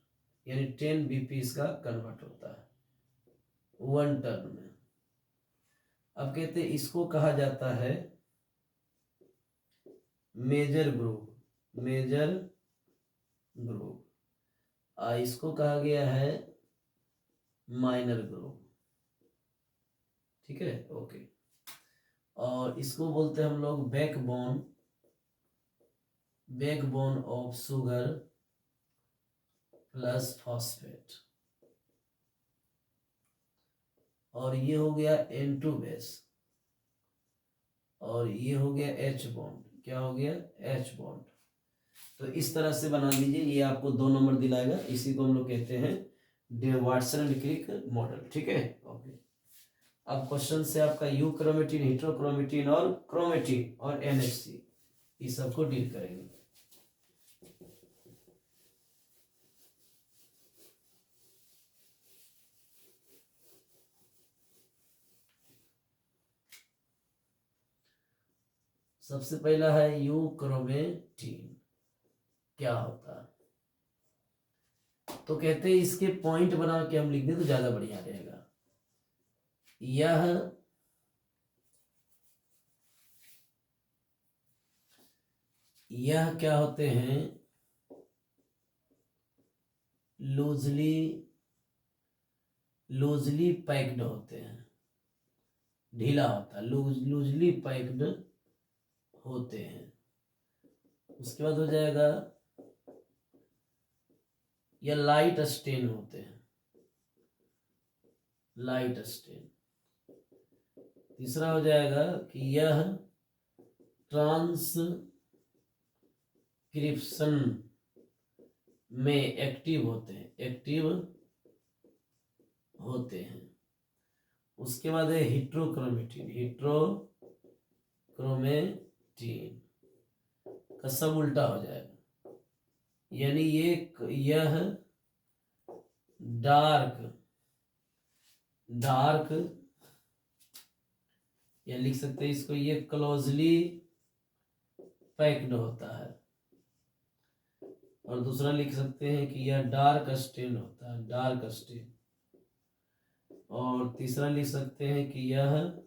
यानी 10 बीपी इसका कन्वर्ट होता है। 1 टर्न में। अब कहते हैं इसको कहा जाता है मेजर ग्रुप, मेजर ग्रुप। इसको कहा गया है माइनर ग्रुप, ठीक है, ओके। और इसको बोलते हैं हम लोग backbone, backbone of sugar plus phosphate. और ये हो गया N2 बेस, और ये हो गया H बॉन्ड। क्या हो गया? H bond. तो इस तरह से बना लीजिए, ये आपको 2 नंबर दिलाएगा। इसी को हम लोग कहते हैं वाटसन एंड क्रिक मॉडल, ठीक है, ओके। अब क्वेश्चन से आपका यू क्रोमेटिन, हिट्रोक्रोमेटिन और क्रोमेटिन और NHC, ये सबको डील करेंगे। सबसे पहला है यू क्रोमेटिन, क्या होता है? तो कहते हैं इसके पॉइंट बना के हम लिख दें तो ज्यादा बढ़िया रहेगा। यह क्या होते हैं? लूजली पैक्ड होते हैं, ढीला होता है, लूजली पैक्ड होते हैं। उसके बाद हो जाएगा यह लाइट स्टेन होते हैं, लाइट स्टेन। तीसरा हो जाएगा कि यह ट्रांसक्रिप्शन में एक्टिव होते हैं, एक्टिव होते हैं। उसके बाद है हिट्रोक्रोमेटिन, हिट्रोक्रोमेटिन का सब उल्टा हो जाएगा, यानी यह डार्क या लिख सकते हैं इसको, ये क्लोजली पैक्ड होता है। और दूसरा लिख सकते हैं कि यह डार्क स्टेन होता है, डार्क स्टेन। और तीसरा लिख सकते हैं कि यह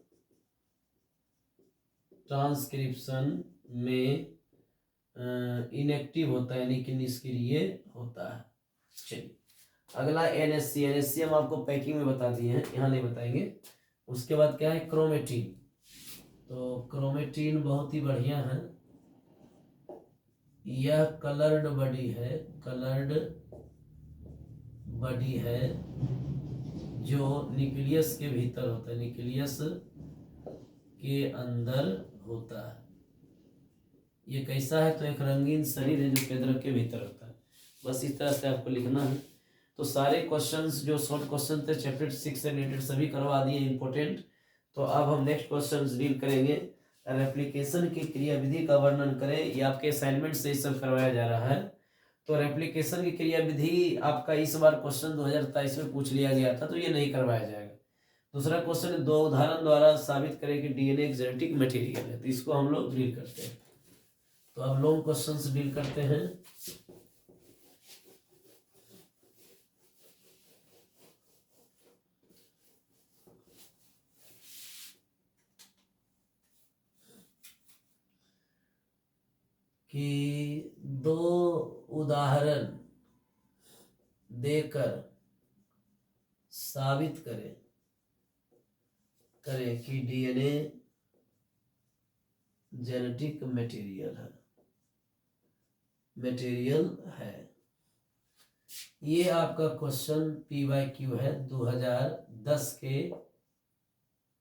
ट्रांसक्रिप्शन में इनएक्टिव होता है, यानी कि निष्क्रिय होता है। चलिए अगला NHC हम आपको पैकिंग में बता दिए हैं, यहाँ नहीं बताएंगे। उसके बाद क्या है? क्रोमेटिन। तो क्रोमेटिन बहुत ही बढ़िया है, यह कलर्ड बॉडी है, कलर्ड बॉडी है जो न्यूक्लियस के भीतर होता है, न्यूक्लियस के अंदर होता है। ये कैसा है? तो एक रंगीन शरीर है जो केंद्रक के भीतर होता है। बस इस तरह से आपको लिखना है। तो सारे क्वेश्चंस जो शॉर्ट क्वेश्चन थे चैप्टर 6 से रिलेटेड सभी करवा दिए इंपॉर्टेंट। तो अब हम नेक्स्ट क्वेश्चंस डील करेंगे। रेप्लिकेशन की क्रियाविधि का वर्णन करें, ये आपके असाइनमेंट से सब करवाया जा रहा है। तो रेप्लिकेशन की क्रियाविधि आपका इस बार क्वेश्चन 2023 में पूछ लिया गया था, तो ये नहीं करवाया जाएगा। दूसरा क्वेश्चन 2 उदाहरण द्वारा साबित करें कि DNA एक जेनेटिक मटेरियल है, तो इसको हम लोग डील करते हैं। तो अब लॉन्ग क्वेश्चंस डील करते हैं। कि 2 उदाहरण देकर साबित करें कि DNA जेनेटिक मटेरियल है। ये आपका क्वेश्चन PYQ है, 2010 के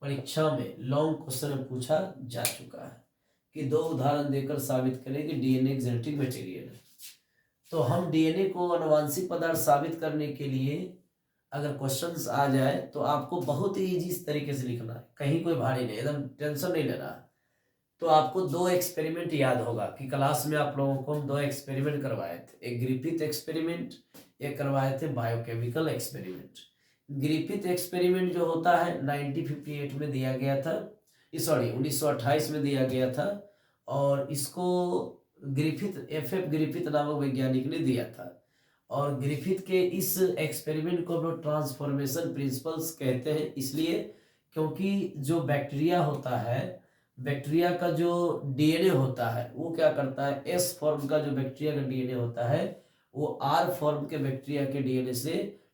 परीक्षा में लॉन्ग क्वेश्चन में पूछा जा चुका है कि 2 उदाहरण देकर साबित करें कि DNA एक जेनेटिक मटेरियल है। तो हम DNA को आनुवांशिक पदार्थ साबित करने के लिए अगर क्वेश्चंस आ जाए तो आपको बहुत ही इजी तरीके से लिखना है, कहीं कोई भारी नहीं, एकदम टेंशन नहीं लेना है। तो आपको 2 एक्सपेरिमेंट याद होगा कि क्लास में आप लोगों को हम 2 एक्सपेरिमेंट करवाए थे, एक ग्रिफिथ एक्सपेरिमेंट, एक करवाए थे बायोकेमिकल एक्सपेरिमेंट। ग्रिफिथ एक्सपेरिमेंट जो होता है 1958 में दिया गया था, सॉरी 1928 में दिया गया था, और इसको ग्रिफिथ FF ग्रिफिथ नामक वैज्ञानिक ने दिया था। और ग्रिफिथ के इस एक्सपेरिमेंट को हम लोग ट्रांसफॉर्मेशन प्रिंसिपल्स कहते हैं, इसलिए क्योंकि जो बैक्टीरिया होता है, बैक्टीरिया का जो डीएनए होता है वो क्या करता है, एस फॉर्म का जो बैक्टीरिया का डीएनए होता है वो आर फॉर्म के बैक्टीरिया के डीएनए से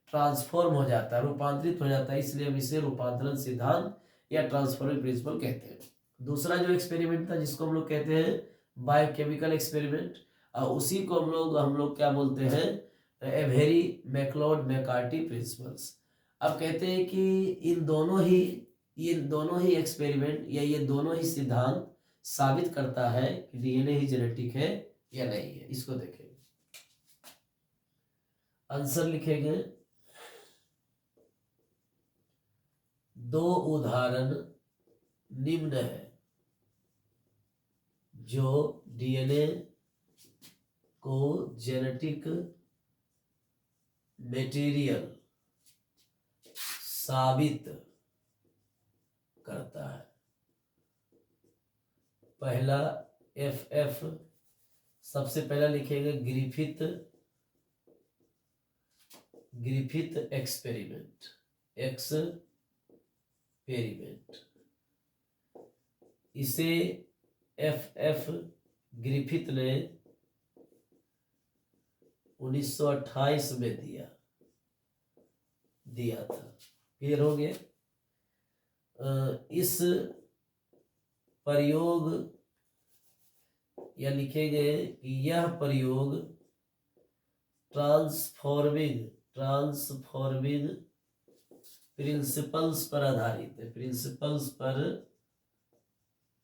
ट्रांसफॉर्म हो जाता है, रूपांतरित हो जाता है, इसलिए हम इसे रूपांतरण सिद्धांत या ट्रांसफॉर्मेशन प्रिंसिपल कहते हैं। दूसरा जो एक्सपेरिमेंट था जिसको हम लोग कहते हैं बायोकेमिकल एक्सपेरिमेंट, उसी को हम लोग क्या बोलते हैं, एवेरी मैकलॉड मैकार्टी प्रिंसिपल्स। अब कहते हैं कि ये दोनों ही एक्सपेरिमेंट या ये दोनों ही सिद्धांत साबित करता है कि डीएनए ही जेनेटिक है या नहीं है। इसको देखेंगे, आंसर लिखेंगे। दो उदाहरण निम्न है जो डीएनए को जेनेटिक मटेरियल साबित करता है। पहला एफ, सबसे पहला लिखेंगे ग्रिफिथ एक्सपेरिमेंट, इसे एफ ग्रिफिथ ने 1928 में दिया था। क्लियर हो गया। इस प्रयोग या लिखेंगे कि यह प्रयोग ट्रांसफॉर्मिंग प्रिंसिपल्स पर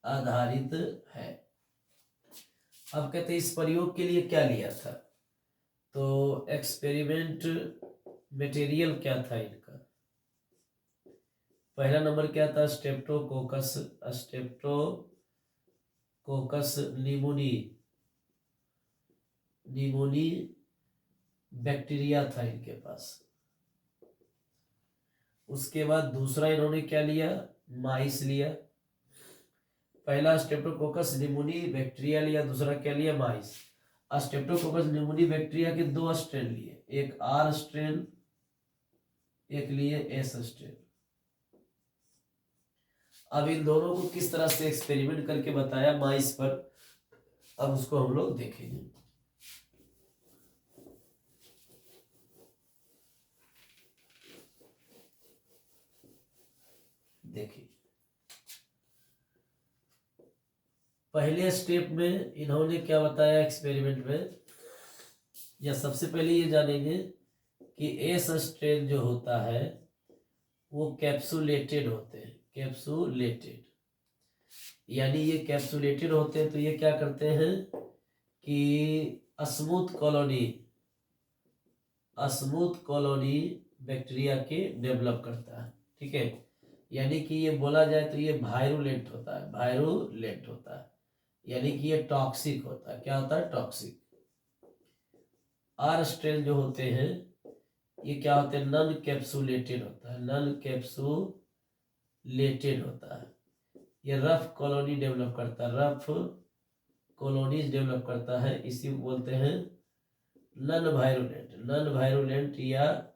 आधारित है। अब कहते हैं इस प्रयोग के लिए क्या लिया था, तो एक्सपेरिमेंट मटेरियल क्या था इनका। पहला नंबर क्या था, स्ट्रेप्टोकोकस निमोनी बैक्टीरिया था इनके पास। उसके बाद दूसरा इन्होंने क्या लिया, माइस लिया। पहला स्ट्रेप्टोकोकस निमोनी बैक्टीरिया लिया, दूसरा क्या लिया, माइस। स्ट्रेप्टोकोकस निमोनी बैक्टीरिया के दो स्ट्रेन लिए, एक आर स्ट्रेन, एक लिए एस स्ट्रेन। अब इन दोनों को किस तरह से एक्सपेरिमेंट करके बताया माइस पर, अब उसको हम लोग देखेंगे। देखिए, पहले स्टेप में इन्होंने क्या बताया एक्सपेरिमेंट में, या सबसे पहले ये जानेंगे कि एस स्ट्रेन जो होता है वो कैप्सुलेटेड होते हैं, यानी ये कैप्सुलेटेड होते हैं, तो ये क्या करते हैं कि स्मूथ कॉलोनी बैक्टीरिया के डेवलप करता है। ठीक है, यानी कि ये बोला जाए तो ये वायरुलेंट होता है, यानी कि ये टॉक्सिक होता है। क्या होता है, टॉक्सिक। आर स्ट्रेन जो होते हैं ये क्या होते हैं, नॉन कैप्सुलेटेड होता है, ये रफ कॉलोनी डेवलप करता है, इसी को बोलते हैं नॉन वायरुलेंट या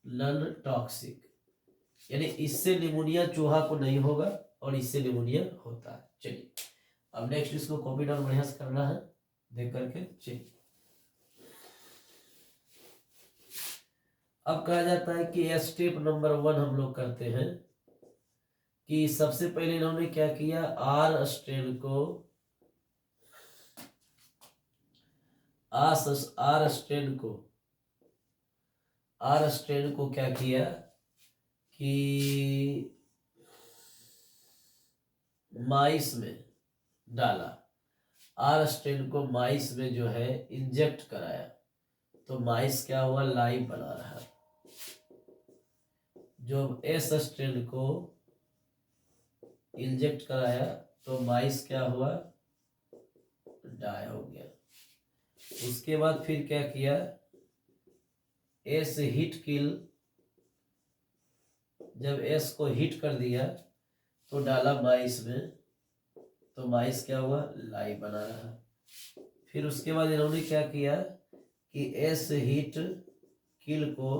नॉन टॉक्सिक। यानी इससे निमोनिया चूहा को नहीं होगा और इससे निमोनिया होता है। चलिए, अब नेक्स्ट इसको कॉपी डाउन बढ़िया से करना है, देख करके। चलिए, अब कहा जाता है कि स्टेप नंबर 1 हम लोग करते हैं कि सबसे पहले इन्होंने क्या किया, आर स्ट्रेन को क्या किया कि माइस में डाला, आर स्ट्रेन को माइस में जो है इंजेक्ट कराया, तो माइस क्या हुआ, लाइव बना रहा। जो एस स्ट्रेन को इंजेक्ट कराया तो माइस क्या हुआ, डाई हो गया। उसके बाद फिर क्या किया, एस हिट किल, जब एस को हिट कर दिया तो डाला माइस में, तो माइस क्या हुआ, लाइव बना रहा। फिर उसके बाद इन्होंने क्या किया कि एस हीट किल को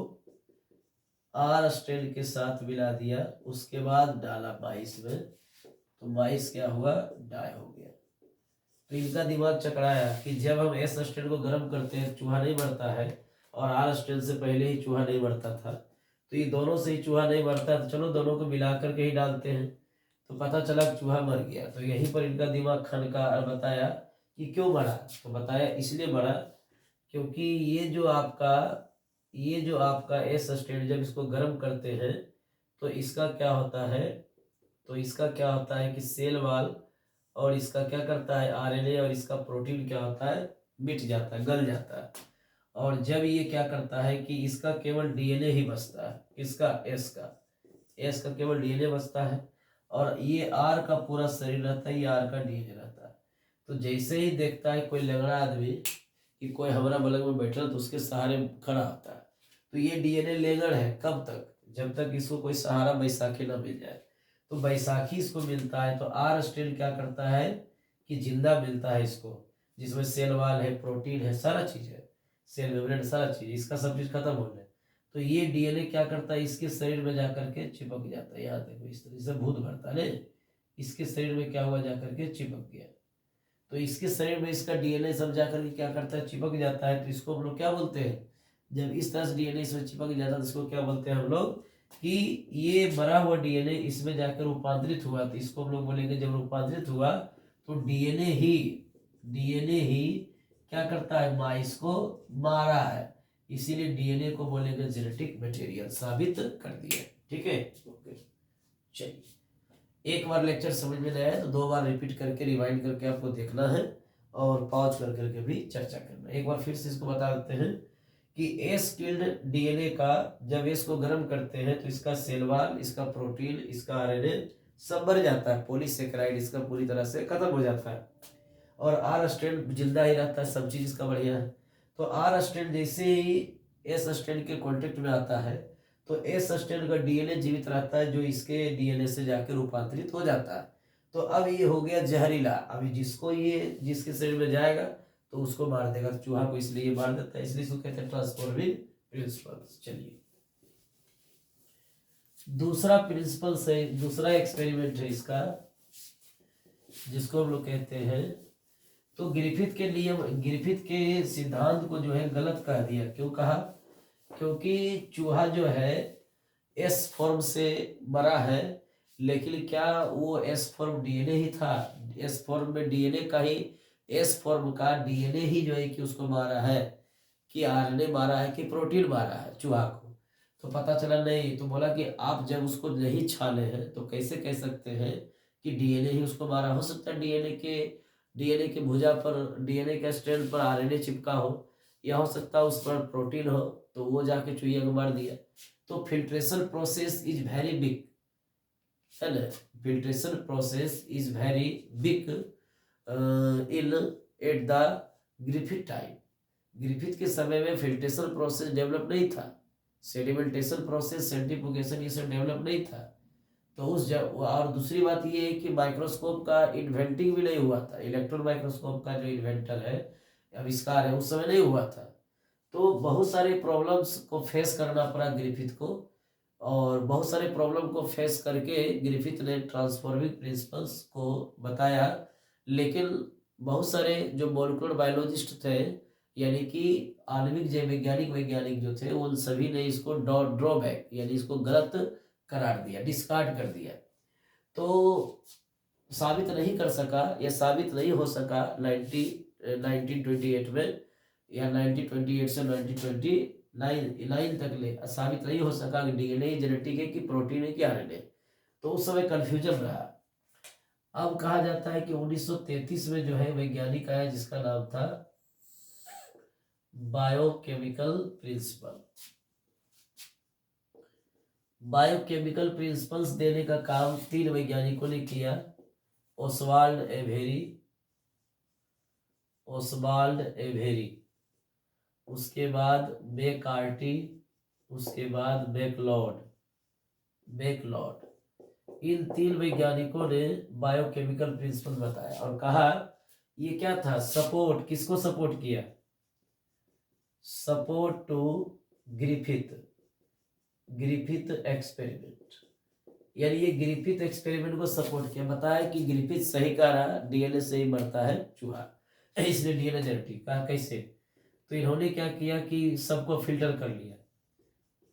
आर स्ट्रेन के साथ मिला दिया, उसके बाद डाला 22 में, तो 22 क्या हुआ, डाई हो गया। तो इनका दिमाग चकराया कि जब हम एस स्ट्रेन को गर्म करते हैं चूहा नहीं मरता है, और आर स्ट्रेन से पहले ही चूहा नहीं मरता था, तो ये दोनों से ही चूहा नहीं मरता, तो चलो दोनों को मिला करके ही डालते हैं। तो पता चला चूहा मर गया। तो यहीं पर इनका दिमाग खनका और बताया कि क्यों मरा। तो बताया इसलिए मरा क्योंकि ये जो आपका एस स्ट्रेन जब इसको गर्म करते हैं तो इसका क्या होता है कि सेल वाल और इसका क्या करता है, आरएनए और इसका प्रोटीन क्या होता है, मिट जाता है, गल जाता है। और जब ये क्या करता है कि इसका केवल डीएनए ही बचता है, इसका एस का केवल डीएनए बचता है, और ये आर का पूरा शरीर रहता है, ये आर का डीएनए रहता है। तो जैसे ही देखता है कोई लंगड़ा आदमी कि कोई हमारा बगल में बैठा, तो उसके सहारे खड़ा होता है। तो ये डीएनए लेंगड़ है कब तक, जब तक इसको कोई सहारा बैसाखी ना मिल जाए। तो बैसाखी इसको मिलता है, तो आर स्ट्रेन क्या करता है कि जिंदा मिलता है इसको, जिसमें सेल वाल है, प्रोटीन है, सारा चीज है, सेल मेम्ब्रेन, सारा चीज, इसका सब चीज खत्म हो जाए। तो ये डीएनए क्या करता है, इसके शरीर में जाकर के चिपक जाता है। यहाँ देखो इस तरह से भूत भरता है, इसके शरीर में क्या हुआ, जाकर के चिपक गया। तो इसके शरीर में इसका डीएनए सब जाकर के क्या करता है, चिपक जाता है। तो इसको हम लोग क्या बोलते हैं, जब इस तरह से डीएनए इसमें चिपक जाता है तो इसको क्या बोलते हैं हम लोग, कि ये मरा हुआ डीएनए इसमें जाकर रूपांतरित हुआ। तो इसको हम लोग बोलेंगे जब रूपांतरित हुआ तो डीएनए ही क्या करता है, माइस को मारा है, इसीलिए डीएनए को बोलेंगे जेनेटिक मटेरियल, साबित कर दिया। ठीक है, ओके। चलिए, एक बार लेक्चर समझ में नहीं आया तो 2 बार रिपीट करके रिवाइंड करके आपको देखना है, और पॉज कर करके भी चर्चा करना। एक बार फिर से इसको बता देते हैं कि एस टिल्ड डीएनए का जब एस को गर्म करते हैं तो इसका सेल वाल, इसका प्रोटीन, इसका आरएनए सब मर जाता है, पॉलीसेकेराइड इसका पूरी तरह से खत्म हो जाता है, और आर स्ट्रेन जिंदा ही रहता है, सब चीज इसका बढ़िया है। तो आर स्ट्रेन जैसे ही एस स्ट्रेन के कॉन्टेक्ट में आता है तो एस स्ट्रेन का डीएनए जीवित रहता है, जो इसके डीएनए से जाकर रूपांतरित हो जाता है। तो अब ये हो गया जहरीला, अभी जिसके शरीर में जाएगा तो उसको मार देगा। तो चूहा को इसलिए ये मार देता है, इसलिए इसको कहते हैं ट्रांसफॉर्मिंग प्रिंसिपल्स। चलिए, दूसरा एक्सपेरिमेंट है इसका, जिसको हम लोग कहते हैं, तो ग्रिफिथ के सिद्धांत को जो है गलत कह दिया। क्यों कहा, क्योंकि चूहा जो है एस फॉर्म से मरा है, लेकिन क्या वो एस फॉर्म डीएनए ही था, एस फॉर्म में डीएनए का ही, एस फॉर्म का डीएनए ही जो है कि उसको मारा है, कि आरएनए मारा है कि प्रोटीन मारा है चूहा को। तो पता चला नहीं, तो बोला कि आप जब उसको नहीं छाने हैं तो कैसे कह सकते हैं कि डीएनए ही उसको मारा। हो सकता है डीएनए के भुजा पर, डीएनए के स्ट्रैंड पर आरएनए चिपका हो, या हो सकता है उस पर प्रोटीन हो, तो वो जाके चूहिया को मार दिया। तो filtration process is very big, है ना, filtration process is very big in at the Griffith time. Griffith के समय में फिल्ट्रेशन प्रोसेस डेवलप नहीं था, सेडिमेंटेशन प्रोसेस, सेंट्रीफ्यूगेशन ये सब डेवलप नहीं था। तो और दूसरी बात ये है कि माइक्रोस्कोप का इन्वेंटिंग भी नहीं हुआ था, इलेक्ट्रॉन माइक्रोस्कोप का जो इन्वेंटर है, आविष्कार है, उस समय नहीं हुआ था। तो बहुत सारे प्रॉब्लम्स को फेस करना पड़ा ग्रिफिथ को, और बहुत सारे प्रॉब्लम को फेस करके ग्रिफिथ ने ट्रांसफॉर्मिंग प्रिंसिपल्स को बताया। लेकिन बहुत सारे जो मॉलिक्यूलर बायोलॉजिस्ट थे, यानी कि आणविक जैव वैज्ञानिक जो थे, उन सभी ने इसको ड्रॉबैक यानी इसको गलत करार दिया, डिस्कार्ड कर दिया। तो साबित नहीं कर सका, या साबित नहीं हो सका 1928 में, या 1928 से 1929 तक ले साबित नहीं हो सका कि डीएनए जेनेटिक है कि प्रोटीन है कि आरएनए। तो उस समय कंफ्यूजन रहा। अब कहा जाता है कि 1933 में जो है वैज्ञानिक आया जिसका नाम था बायोकेमिकल प्रिंसिपल्स देने का काम 3 वैज्ञानिकों ने किया, ओसवाल्ड एवेरी, उसके बाद मैककार्टी, उसके बाद मैकलॉड। इन 3 वैज्ञानिकों ने बायोकेमिकल प्रिंसिपल बताया और कहा ये क्या था, सपोर्ट, किसको सपोर्ट किया, सपोर्ट टू ग्रिफिथ एक्सपेरिमेंट, यानी ये ग्रिफिथ एक्सपेरिमेंट को सपोर्ट किया, बताया कि ग्रिफिथ सही कह रहा, डीएनए से ही मरता है चूहा, इसलिए डीएनए जेनेटिक कहा। कैसे? तो इन्होंने क्या किया कि सबको फिल्टर कर लिया,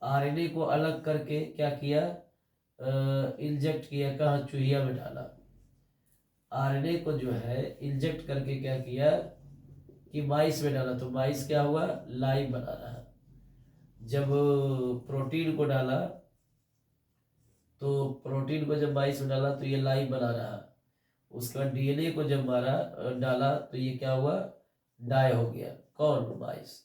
आरएनए को अलग करके क्या किया, इंजेक्ट किया, कहाँ, चूहिया में डाला। आरएनए को जो है इंजेक्ट करके क्या किया कि माइस में डाला, तो माइस क्या हुआ, लाइव बना रहा। जब प्रोटीन को डाला, तो प्रोटीन को जब माइस में डाला तो ये लाइव बना रहा। उसके बाद डीएनए को जब डाला तो ये क्या हुआ, डाई हो गया। कौन, माइस।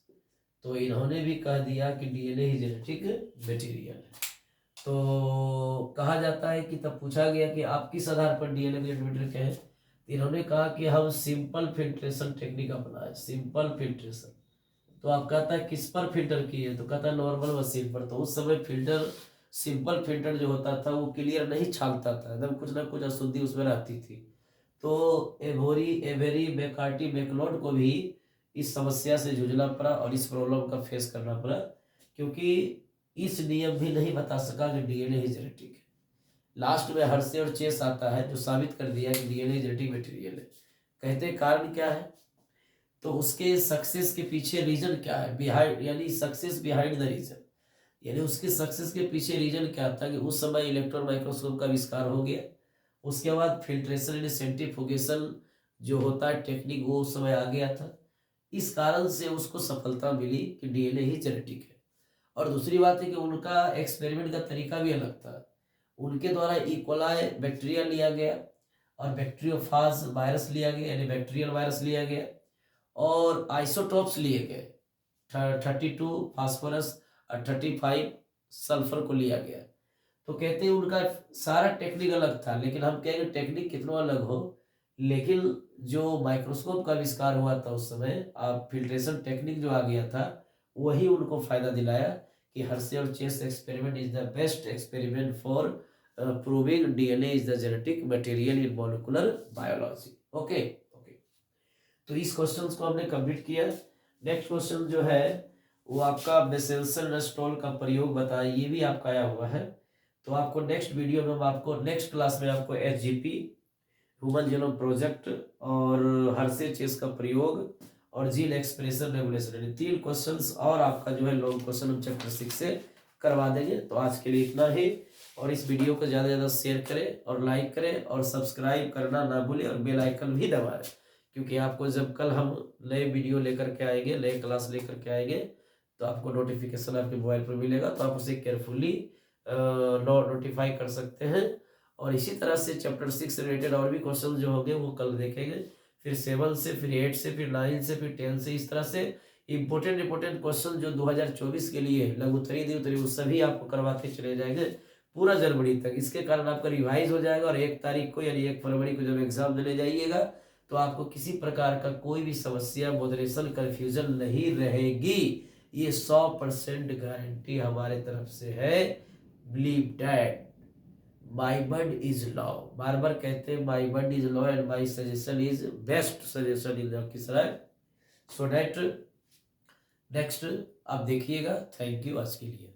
तो इन्होंने भी कह दिया कि डीएनए ही जेनेटिक मटेरियल है। तो कहा जाता है कि तब पूछा गया कि आप किस आधार पर डीएनए जेनेटिक मटेरियल कहें, इन्होंने कहा कि हम सिंपल फिल्ट्रेशन टेक्निक अपनाए, सिंपल फिल्ट्रेशन। तो आप कहता है किस पर फिल्टर किए, तो कहता है नॉर्मल मशीन पर। तो उस समय फिल्टर, सिंपल फिल्टर जो होता था वो क्लियर नहीं छानता था, एकदम कुछ ना कुछ अशुद्धि उसमें रहती थी। तो एवेरी मैकार्टी मैकलोड को भी इस समस्या से जूझना पड़ा और इस प्रॉब्लम का फेस करना पड़ा, क्योंकि इस नियम भी नहीं बता सका कि डीएनए ही जेनेटिक है। लास्ट में हर्षे और चेस आता है जो साबित कर दिया कि डीएनए जेनेटिक मटेरियल है। कहते कारण क्या है, तो उसके सक्सेस के पीछे रीजन क्या है, बिहाइंड, यानी सक्सेस बिहाइंड द रीजन, यानी उसके सक्सेस के पीछे रीजन क्या था कि उस समय इलेक्ट्रॉन माइक्रोस्कोप का आविष्कार हो गया। उसके बाद फिल्ट्रेशन एंड सेंट्रीफ्यूगेशन जो होता है टेक्निक, वो उस समय आ गया था। इस कारण से उसको सफलता मिली कि डीएनए ही जेनेटिक है। और दूसरी बात है कि उनका एक्सपेरिमेंट का तरीका भी अलग था। उनके द्वारा इकोलाई बैक्टीरिया लिया गया और बैक्टीरियोफाज वायरस लिया गया, यानी बैक्टीरियल वायरस लिया गया, और आइसोटोप्स लिए गए, 32 फास्फोरस और 35 सल्फर को लिया गया। तो कहते हैं उनका सारा टेक्निक अलग था, लेकिन हम कहेंगे टेक्निक कितना अलग हो, लेकिन जो माइक्रोस्कोप का आविष्कार हुआ था उस समय, फिल्ट्रेशन टेक्निक जो आ गया था, वही उनको फायदा दिलाया कि हर्षे और chess experiment is the best experiment for proving DNA is the genetic material in molecular biology. Okay, तो इस क्वेश्चन को हमने कंप्लीट किया। नेक्स्ट क्वेश्चन जो है वो आपका बेसेल्सन का प्रयोग बताया, ये भी आपका आया हुआ है। तो आपको नेक्स्ट वीडियो में, आपको नेक्स्ट क्लास में आपको एचजीपी, ह्यूमन जीनोम प्रोजेक्ट और हर्षे चेस का प्रयोग और जीन एक्सप्रेशन रेगुलेशन, 3 क्वेश्चंस और आपका जो है लॉन्ग क्वेश्चन हम चैप्टर 6 से करवा देंगे। तो आज के लिए इतना ही, और इस वीडियो को ज़्यादा से ज़्यादा शेयर करें और लाइक करें और सब्सक्राइब करना ना भूलें और बेल आइकन भी दबाएं, क्योंकि आपको जब कल हम नए वीडियो लेकर के आएंगे, नए क्लास लेकर के आएंगे, तो आपको नोटिफिकेशन आपके मोबाइल पर मिलेगा, तो आप उसे केयरफुली नोटिफाई कर सकते हैं। और इसी तरह से चैप्टर 6 से रिलेटेड और भी क्वेश्चन जो होंगे वो कल देखेंगे, फिर 7 से, फिर 8 से, फिर 9 से, फिर 10 से, इस तरह से इंपॉर्टेंट क्वेश्चन जो 2024 के लिए लघुत्तरी द्वित्तरी वो सभी आपको करवाते चले जाएंगे पूरा जनवरी तक। इसके कारण आपका रिवाइज हो जाएगा और 1 तारीख को यानी 1 फरवरी को जब एग्जाम देने जाइएगा तो आपको किसी प्रकार का कोई भी समस्या, मॉडरेशन, कंफ्यूजन नहीं रहेगी। ये 100% गारंटी हमारे तरफ से है। Believe that my word is law, बार बार कहते हैं my word is law and my suggestion is best suggestion in Lakhisarai. So that next आप देखिएगा। थैंक यू आज के लिए।